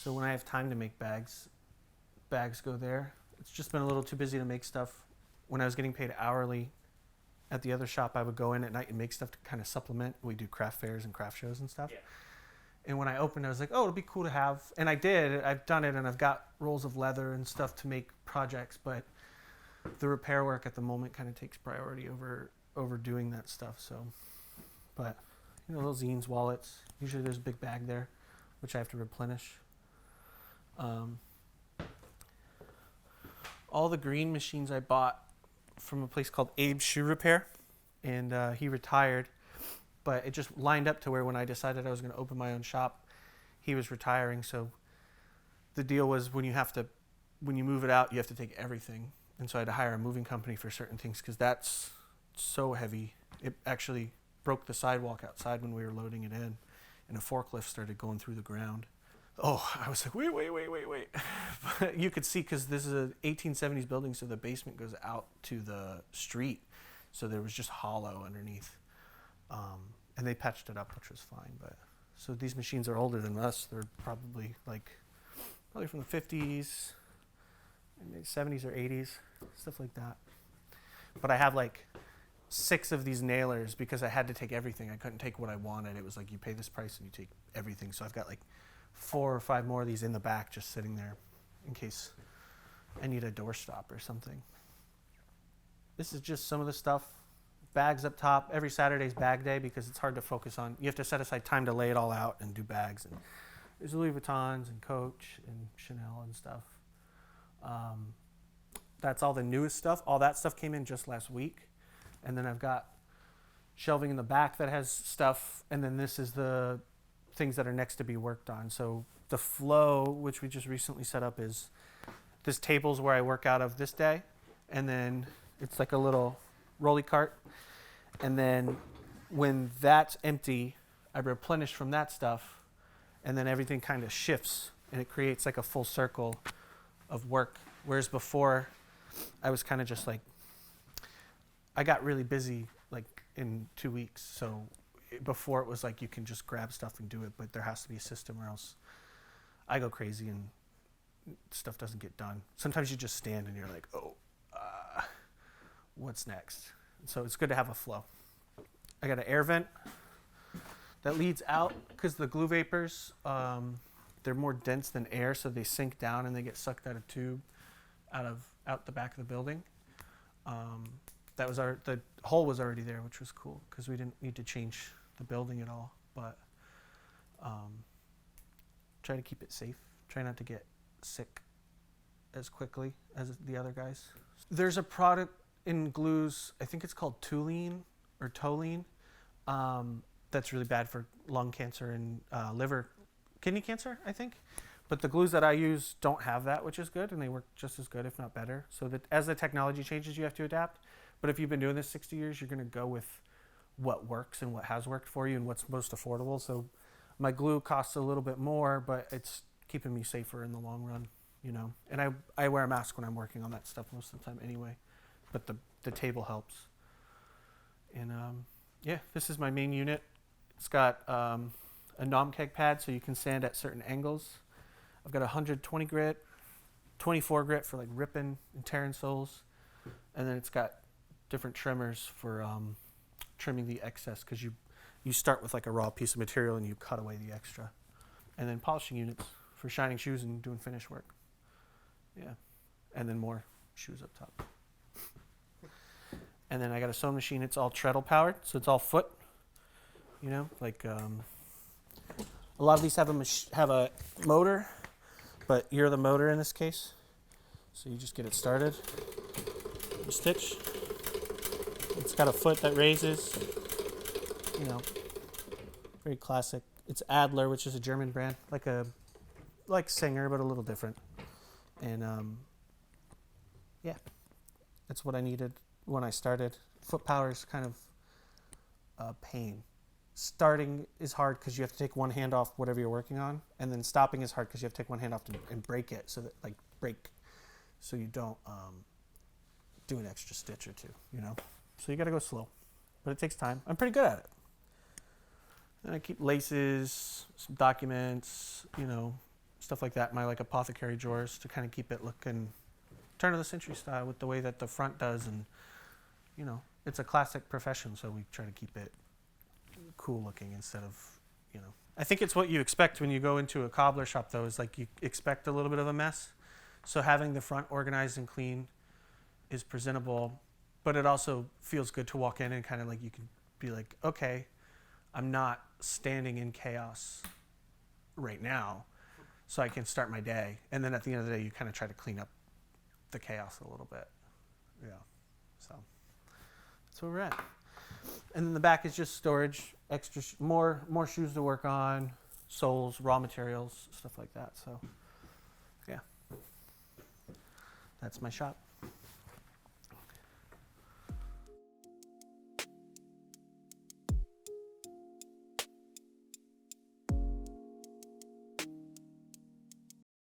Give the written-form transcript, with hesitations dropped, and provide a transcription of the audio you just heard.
So when I have time to make bags go there. It's just been a little too busy to make stuff. When I was getting paid hourly at the other shop, I would go in at night and make stuff to kind of supplement. We do craft fairs and craft shows and stuff. Yeah. And when I opened, I was like, oh, it'll be cool to have. And I did. I've done it, and I've got rolls of leather and stuff to make projects. But the repair work at the moment kind of takes priority over doing that stuff. So, but little zines, wallets. Usually there's a big bag there, which I have to replenish. All the green machines I bought from a place called Abe's Shoe Repair, and he retired, but it just lined up to where when I decided I was going to open my own shop, he was retiring. So the deal was when you move it out, you have to take everything. And so I had to hire a moving company for certain things because that's so heavy. It actually broke the sidewalk outside when we were loading it in, and a forklift started going through the ground. Oh, I was like, wait. But you could see, because this is an 1870s building, so the basement goes out to the street. So there was just hollow underneath. And they patched it up, which was fine. But so these machines are older than us. They're probably from the 50s, maybe 70s or 80s, stuff like that. But I have 6 of these nailers because I had to take everything. I couldn't take what I wanted. It was like, you pay this price and you take everything. So I've got 4 or 5 more of these in the back just sitting there in case I need a doorstop or something. This is just some of the stuff. Bags up top. Every Saturday's bag day because it's hard to focus on. You have to set aside time to lay it all out and do bags. And there's Louis Vuittons and Coach and Chanel and stuff. That's all the newest stuff. All that stuff came in just last week. And then I've got shelving in the back that has stuff. And then this is the things that are next to be worked on. So the flow, which we just recently set up, is this table's where I work out of this day, and then it's like a little rolly cart, and then when that's empty, I replenish from that stuff, and then everything kind of shifts, and it creates a full circle of work. Whereas before, I was kind of just I got really busy in 2 weeks, so before it was you can just grab stuff and do it, but there has to be a system or else I go crazy and stuff doesn't get done. Sometimes you just stand and you're like, what's next? So it's good to have a flow. I got an air vent that leads out because the glue vapors, they're more dense than air, so they sink down and they get sucked out of tube out the back of the building. The hole was already there, which was cool because we didn't need to change the building at all. But try to keep it safe. Try not to get sick as quickly as the other guys. There's a product in glues, I think it's called Toluene or Toluene, that's really bad for lung cancer and kidney cancer, I think. But the glues that I use don't have that, which is good, and they work just as good, if not better. So that as the technology changes, you have to adapt. But if you've been doing this 60 years, you're going to go with what works and what has worked for you and what's most affordable. So my glue costs a little bit more, but it's keeping me safer in the long run, And I wear a mask when I'm working on that stuff most of the time anyway. But the table helps. And this is my main unit. It's got a nom-keg pad so you can sand at certain angles. I've got 120 grit, 24 grit for ripping and tearing soles. And then it's got different trimmers for trimming the excess because you start with a raw piece of material and you cut away the extra. And then polishing units for shining shoes and doing finish work. Yeah. And then more shoes up top. And then I got a sewing machine. It's all treadle powered, so it's all foot. A lot of these have a motor, but you're the motor in this case. So you just get it started. You stitch. It's got a foot that raises. Very classic. It's Adler, which is a German brand, like Singer, but a little different. And that's what I needed when I started. Foot power is kind of a pain. Starting is hard because you have to take one hand off whatever you're working on, and then stopping is hard because you have to take one hand off and break it, so that so you don't do an extra stitch or two, So you got to go slow, but it takes time. I'm pretty good at it. And I keep laces, some documents, stuff like that. My like apothecary drawers to kind of keep it looking turn of the century style with the way that the front does, and you know, it's a classic profession, so we try to keep it cool looking instead of, you know. I think it's what you expect when you go into a cobbler shop, though, is like you expect a little bit of a mess. So having the front organized and clean is presentable, but it also feels good to walk in and kind of like you can be like, okay, I'm not standing in chaos right now, so I can start my day. And then at the end of the day, you kind of try to clean up the chaos a little bit. Yeah, so that's where we're at. And then the back is just storage, extra, more shoes to work on, soles, raw materials, stuff like that. So, yeah, that's my shop.